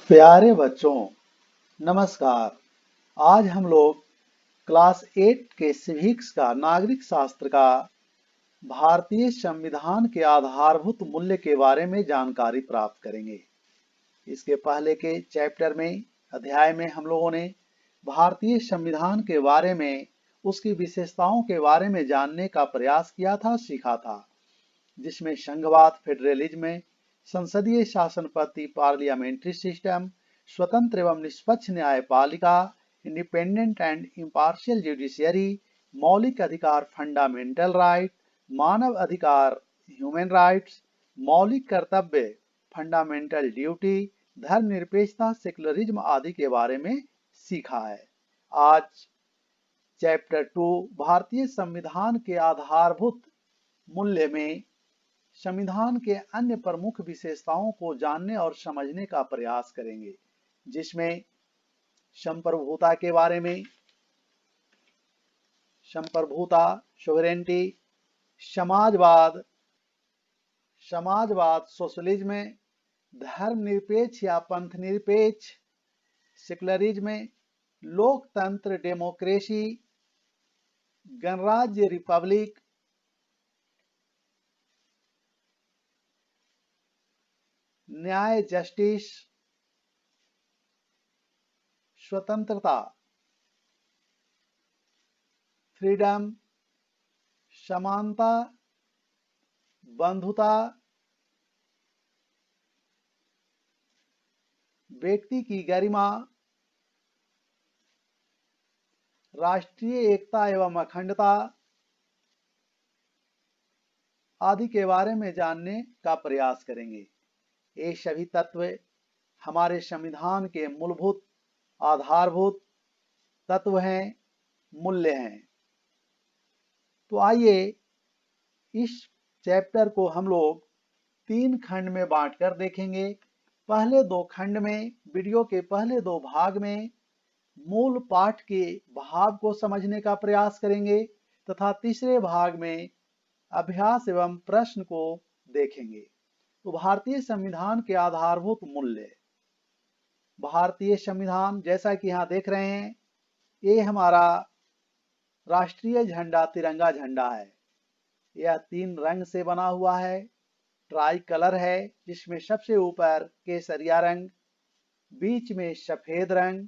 प्यारे बच्चों, नमस्कार। आज हम लोग क्लास 8 के सिविक्स का नागरिक शास्त्र का भारतीय संविधान के आधारभूत मूल्य के बारे में जानकारी प्राप्त करेंगे। इसके पहले के चैप्टर में अध्याय में हम लोगों ने भारतीय संविधान के बारे में, उसकी विशेषताओं के बारे में जानने का प्रयास किया था, सीखा था, जिसमें संघवाद, फेडरलिज्म, संसदीय शासन पद्धति, पार्लियामेंट्री सिस्टम, स्वतंत्र एवं निष्पक्ष न्यायपालिका, इंडिपेंडेंट एंड इम्पार्शियल जुडिशियरी, मौलिक अधिकार फंडामेंटल राइट, मानव अधिकार ह्यूमन राइट्स, मौलिक कर्तव्य फंडामेंटल ड्यूटी, धर्मनिरपेक्षता सेकुलरिज्म आदि के बारे में सीखा है। आज चैप्टर 2 भारतीय संविधान के आधारभूत मूल्य में संविधान के अन्य प्रमुख विशेषताओं को जानने और समझने का प्रयास करेंगे, जिसमें संप्रभुता के बारे में, संप्रभुता, सोवरेनिटी, समाजवाद, सोशलिज्म, धर्मनिरपेक्ष या पंथ निरपेक्ष, सेकुलरिज्म, लोकतंत्र डेमोक्रेसी, गणराज्य रिपब्लिक, न्याय जस्टिस, स्वतंत्रता, फ्रीडम, समानता, बंधुता, व्यक्ति की गरिमा, राष्ट्रीय एकता एवं अखंडता आदि के बारे में जानने का प्रयास करेंगे। ये सभी तत्व हमारे संविधान के मूलभूत आधारभूत तत्व हैं, मूल्य हैं। तो आइए इस चैप्टर को हम लोग 3 खंड में बांटकर देखेंगे। पहले 2 खंड में, वीडियो के पहले 2 भाग में मूल पाठ के भाव को समझने का प्रयास करेंगे तथा तीसरे भाग में अभ्यास एवं प्रश्न को देखेंगे। तो भारतीय संविधान के आधारभूत मूल्य। भारतीय संविधान, जैसा कि यहाँ देख रहे हैं, ये हमारा राष्ट्रीय झंडा तिरंगा झंडा है। यह 3 रंग से बना हुआ है, ट्राई कलर है, जिसमें सबसे ऊपर केसरिया रंग, बीच में सफेद रंग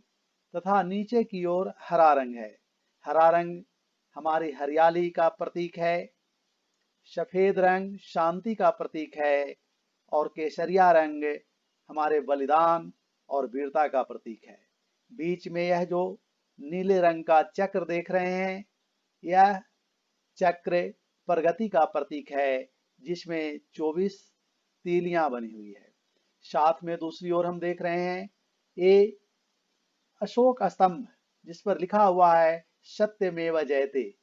तथा नीचे की ओर हरा रंग है। हरा रंग हमारी हरियाली का प्रतीक है, सफेद रंग शांति का प्रतीक है और केसरिया रंग हमारे बलिदान और वीरता का प्रतीक है। बीच में यह जो नीले रंग का चक्र देख रहे हैं, यह चक्र प्रगति का प्रतीक है, जिसमें 24 तीलियां बनी हुई है। साथ में दूसरी ओर हम देख रहे हैं ये अशोक स्तंभ, जिस पर लिखा हुआ है सत्यमेव जयते।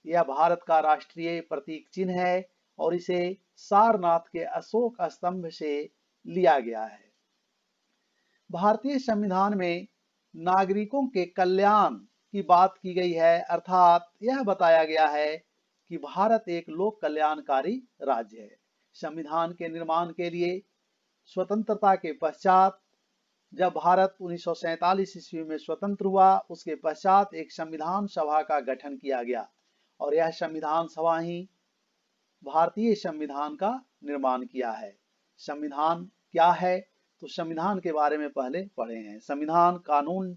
यह भारत का राष्ट्रीय प्रतीक चिन्ह है और इसे सारनाथ के अशोक स्तंभ से लिया गया है। भारतीय संविधान में नागरिकों के कल्याण की बात की गई है, अर्थात यह बताया गया है कि भारत एक लोक कल्याणकारी राज्य है। संविधान के निर्माण के लिए स्वतंत्रता के पश्चात, जब भारत 1947 ईस्वी में स्वतंत्र हुआ, उसके पश्चात एक संविधान सभा का गठन किया गया और यह संविधान सभा ही भारतीय संविधान का निर्माण किया है। संविधान क्या है, तो संविधान के बारे में पहले पढ़े हैं। संविधान कानून,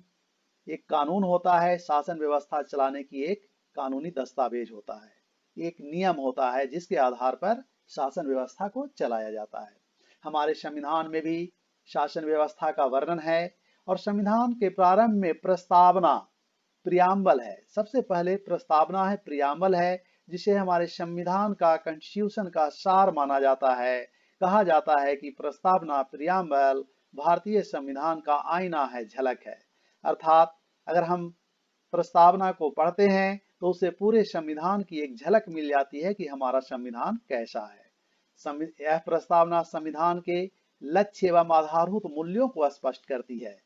एक कानून होता है, शासन व्यवस्था चलाने की एक कानूनी दस्तावेज होता है, एक नियम होता है जिसके आधार पर शासन व्यवस्था को चलाया जाता है। हमारे संविधान में भी शासन व्यवस्था का वर्णन है और संविधान के प्रारंभ में प्रस्तावना, प्रियाम्बल है। सबसे पहले प्रस्तावना है, प्रियाम्बल है, जिसे हमारे संविधान का, कॉन्स्टिट्यूशन का सार माना जाता है। कहा जाता है कि प्रस्तावना, प्रियाम्बल भारतीय संविधान का आईना है, झलक है। अर्थात अगर हम प्रस्तावना को पढ़ते हैं तो उसे पूरे संविधान की एक झलक मिल जाती है कि हमारा संविधान कैसा है। यह प्रस्तावना संविधान के लक्ष्य एवं आधारभूत मूल्यों को स्पष्ट करती है।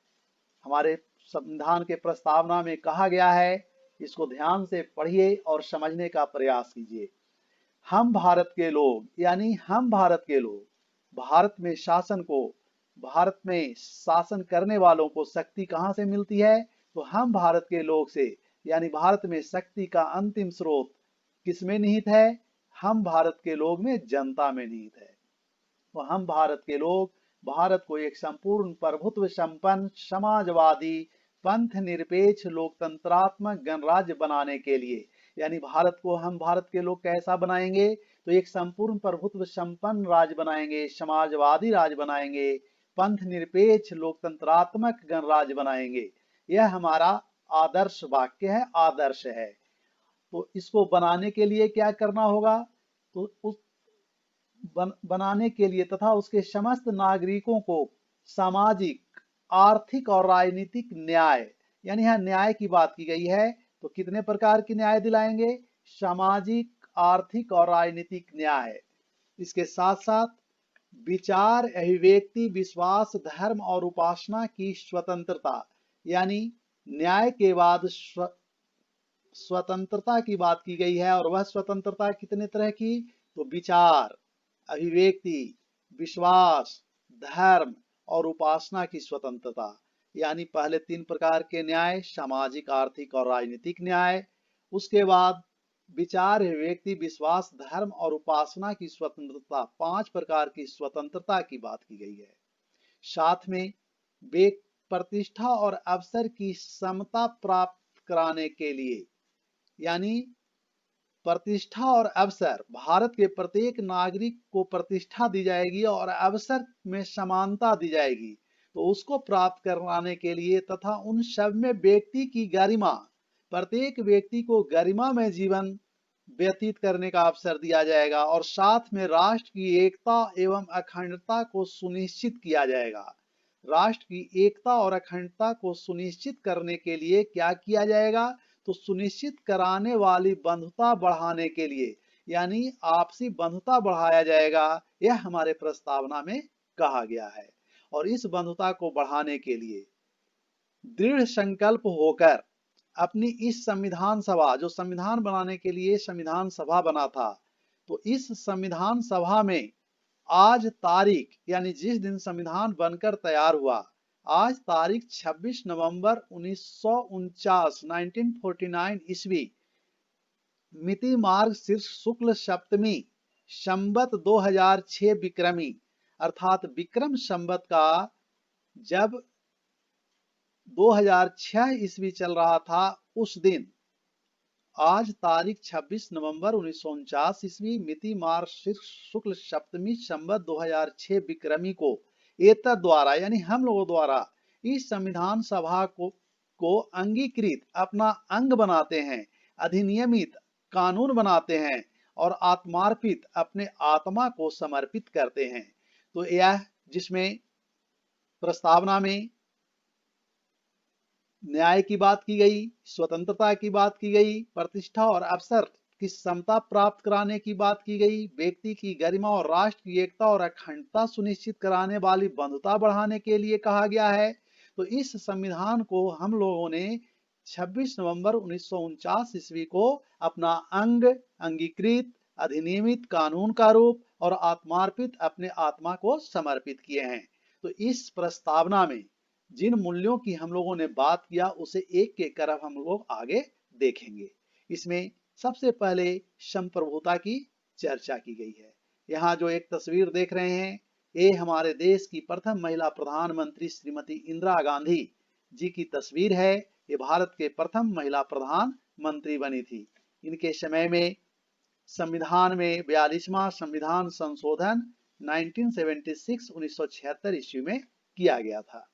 हमारे संविधान के प्रस्तावना में कहा गया है, इसको ध्यान से पढ़िए और समझने का प्रयास कीजिए। हम भारत के लोग, यानी हम भारत के लोग, भारत में शासन को भारत में शासन करने वालों को शक्ति कहां से मिलती है? तो हम भारत के लोग से, यानी भारत में शक्ति का अंतिम स्रोत किसमें निहित है? हम भारत के लोग में, जनता में निहित है। तो हम भारत के लोग भारत को एक संपूर्ण प्रभुत्व संपन्न समाजवादी पंथ निरपेक्ष लोकतंत्रात्मक गणराज्य बनाने के लिए, यानी हम भारत के लोग कैसा बनाएंगे? तो एक संपूर्ण प्रभुत्व संपन्न राज्य बनाएंगे, समाजवादी राज्य बनाएंगे, पंथ निरपेक्ष लोकतंत्रात्मक गणराज्य बनाएंगे। यह हमारा आदर्श वाक्य है, आदर्श है। तो इसको बनाने के लिए क्या करना होगा? तो उस बनाने के लिए तथा उसके समस्त नागरिकों को सामाजिक, आर्थिक और राजनीतिक न्याय, यानी यहाँ न्याय की बात की गई है। तो कितने प्रकार की न्याय दिलाएंगे? सामाजिक, आर्थिक और राजनीतिक न्याय। इसके साथ साथ विचार, अभिव्यक्ति, विश्वास, धर्म और उपासना की स्वतंत्रता, यानी न्याय के बाद स्वतंत्रता की बात की गई है। और वह स्वतंत्रता कितने तरह की? तो विचार, अभिव्यक्ति, विश्वास, धर्म और उपासना की स्वतंत्रता, यानी पहले 3 प्रकार के न्याय, सामाजिक, आर्थिक और राजनीतिक न्याय। उसके बाद विचार, अभिव्यक्ति, विश्वास, धर्म और उपासना की स्वतंत्रता, 5 प्रकार की स्वतंत्रता की बात की गई है। साथ में प्रतिष्ठा और अवसर की समता प्राप्त कराने के लिए, यानी प्रतिष्ठा और अवसर, भारत के प्रत्येक नागरिक को प्रतिष्ठा दी जाएगी और अवसर में समानता दी जाएगी। तो उसको प्राप्त कराने के लिए तथा उन सब में व्यक्ति की गरिमा, प्रत्येक व्यक्ति को गरिमा में जीवन व्यतीत करने का अवसर दिया जाएगा। और साथ में राष्ट्र की एकता एवं अखंडता को सुनिश्चित किया जाएगा। राष्ट्र की एकता और अखंडता को सुनिश्चित करने के लिए क्या किया जाएगा? तो सुनिश्चित कराने वाली बंधुता बढ़ाने के लिए, यानी आपसी बंधुता बढ़ाया जाएगा, यह हमारे प्रस्तावना में कहा गया है। और इस बंधुता को बढ़ाने के लिए दृढ़ संकल्प होकर अपनी इस संविधान सभा, जो संविधान बनाने के लिए संविधान सभा बना था, तो इस संविधान सभा में आज तारीख, यानी जिस दिन संविधान बनकर तैयार हुआ, आज तारीख 26 नवंबर 1949 ईस्वी, मिति मार्गशीर्ष शुक्ल सप्तमी, संवत 2006 विक्रमी, अर्थात विक्रम संवत का जब 2006 ईस्वी चल रहा था, उस दिन आज तारीख 26 नवंबर 1949 ईस्वी, मिति मार्गशीर्ष शुक्ल सप्तमी, संवत 2006 विक्रमी को एतद द्वारा, यानी हम लोगों द्वारा इस संविधान सभा को अंगीकृत, अपना अंग बनाते हैं, अधिनियमित कानून बनाते हैं और आत्मार्पित, अपने आत्मा को समर्पित करते हैं। तो यह जिसमें प्रस्तावना में न्याय की बात की गई, स्वतंत्रता की बात की गई, प्रतिष्ठा और अवसर की समता प्राप्त कराने की बात की गई, व्यक्ति की गरिमा और राष्ट्र की एकता और अखंडता सुनिश्चित कराने वाली बंधुता बढ़ाने के लिए कहा गया है। तो इस संविधान को हम लोगों ने 26 नवंबर 1949 ईस्वी को अपना अंग, अंगीकृत, अधिनियमित कानून का रूप और आत्मार्पित, अपने आत्मा को समर्पित किए हैं। तो इस प्रस्तावना में जिन मूल्यों की हम लोगों ने बात किया, उसे एक के तरफ हम लोग आगे देखेंगे। इसमें सबसे पहले संप्रभुता की चर्चा की गई है। यहाँ जो एक तस्वीर देख रहे हैं, ये हमारे देश की प्रथम महिला प्रधानमंत्री श्रीमती इंदिरा गांधी जी की तस्वीर है। ये भारत के प्रथम महिला प्रधानमंत्री बनी थी। इनके समय में संविधान में 42वां संविधान संशोधन 1976 ईस्वी में किया गया था।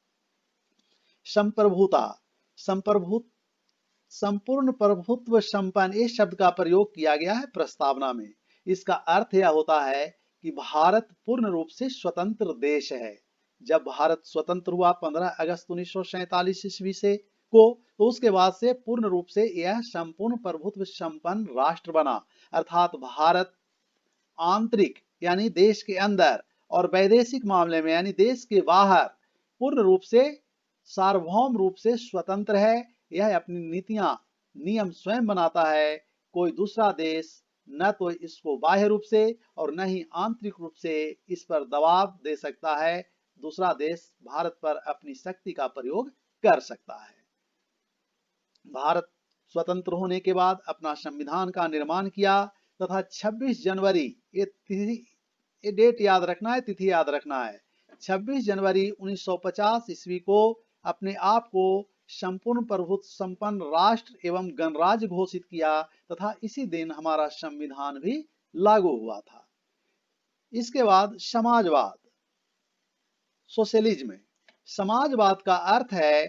संप्रभुता, संपूर्ण प्रभुत्व संपन्न, इस शब्द का प्रयोग किया गया है प्रस्तावना में। इसका अर्थ यह होता है कि भारत पूर्ण रूप से स्वतंत्र देश है। जब भारत स्वतंत्र हुआ 15 अगस्त 1947 ईस्वी से तो उसके बाद से पूर्ण रूप से यह संपूर्ण प्रभुत्व संपन्न राष्ट्र बना। अर्थात भारत आंतरिक, यानी देश के अंदर, और वैदेशिक मामले में, यानी देश के बाहर, पूर्ण रूप से सार्वभौम रूप से स्वतंत्र है। यह अपनी नीतियां, नियम स्वयं बनाता है। कोई दूसरा देश न तो इसको बाह्य रूप से और न ही आंतरिक रूप से इस पर दबाव दे सकता है, दूसरा देश भारत पर अपनी शक्ति का प्रयोग कर सकता है। भारत स्वतंत्र होने के बाद अपना संविधान का निर्माण किया तथा 26 जनवरी, ये डेट याद रखना है, तिथि याद रखना है, 26 जनवरी 1950 ईस्वी को अपने आप को संपूर्ण प्रभुत्व संपन्न राष्ट्र एवं गणराज्य घोषित किया तथा इसी दिन हमारा संविधान भी लागू हुआ था। इसके बाद समाजवाद, सोशलिज्म। समाजवाद का अर्थ है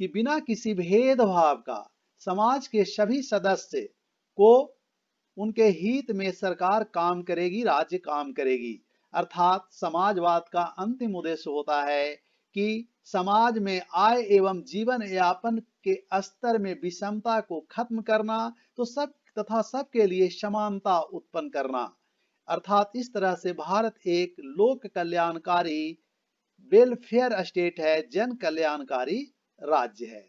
कि बिना किसी भेदभाव का समाज के सभी सदस्य को उनके हित में सरकार काम करेगी, राज्य काम करेगी। अर्थात समाजवाद का अंतिम उद्देश्य होता है कि समाज में आय एवं जीवन यापन के स्तर में विषमता को खत्म करना तो सबके लिए समानता उत्पन्न करना। अर्थात इस तरह से भारत एक लोक कल्याणकारी वेलफेयर स्टेट है, जन कल्याणकारी राज्य है।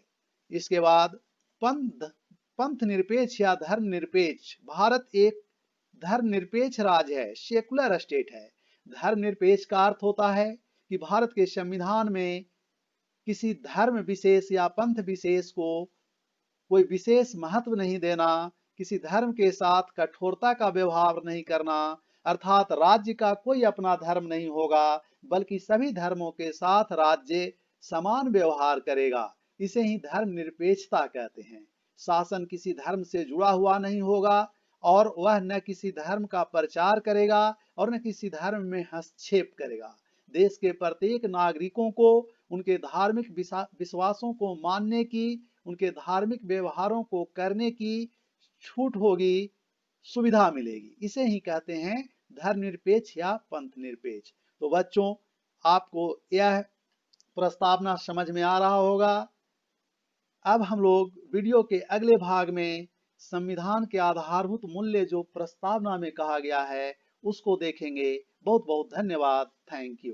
इसके बाद पंथ निरपेक्ष या धर्म निरपेक्ष। भारत एक धर्म निरपेक्ष राज्य है, सेकुलर स्टेट है। धर्म निरपेक्ष का अर्थ होता है कि भारत के संविधान में किसी धर्म विशेष या पंथ विशेष को कोई विशेष महत्व नहीं देना, किसी धर्म के साथ कठोरता का व्यवहार नहीं करना। अर्थात राज्य का कोई अपना धर्म नहीं होगा, बल्कि सभी धर्मों के साथ राज्य समान व्यवहार करेगा। इसे ही धर्म निरपेक्षता कहते हैं। शासन किसी धर्म से जुड़ा हुआ नहीं होगा और वह न किसी धर्म का प्रचार करेगा और न किसी धर्म में हस्तक्षेप करेगा। देश के प्रत्येक नागरिकों को उनके धार्मिक विश्वासों को मानने की, उनके धार्मिक व्यवहारों को करने की छूट होगी, सुविधा मिलेगी। इसे ही कहते हैं धर्मनिरपेक्ष या पंथ निरपेक्ष। तो बच्चों, आपको यह प्रस्तावना समझ में आ रहा होगा। अब हम लोग वीडियो के अगले भाग में संविधान के आधारभूत मूल्य जो प्रस्तावना में कहा गया है उसको देखेंगे। बहुत बहुत धन्यवाद। Thank you.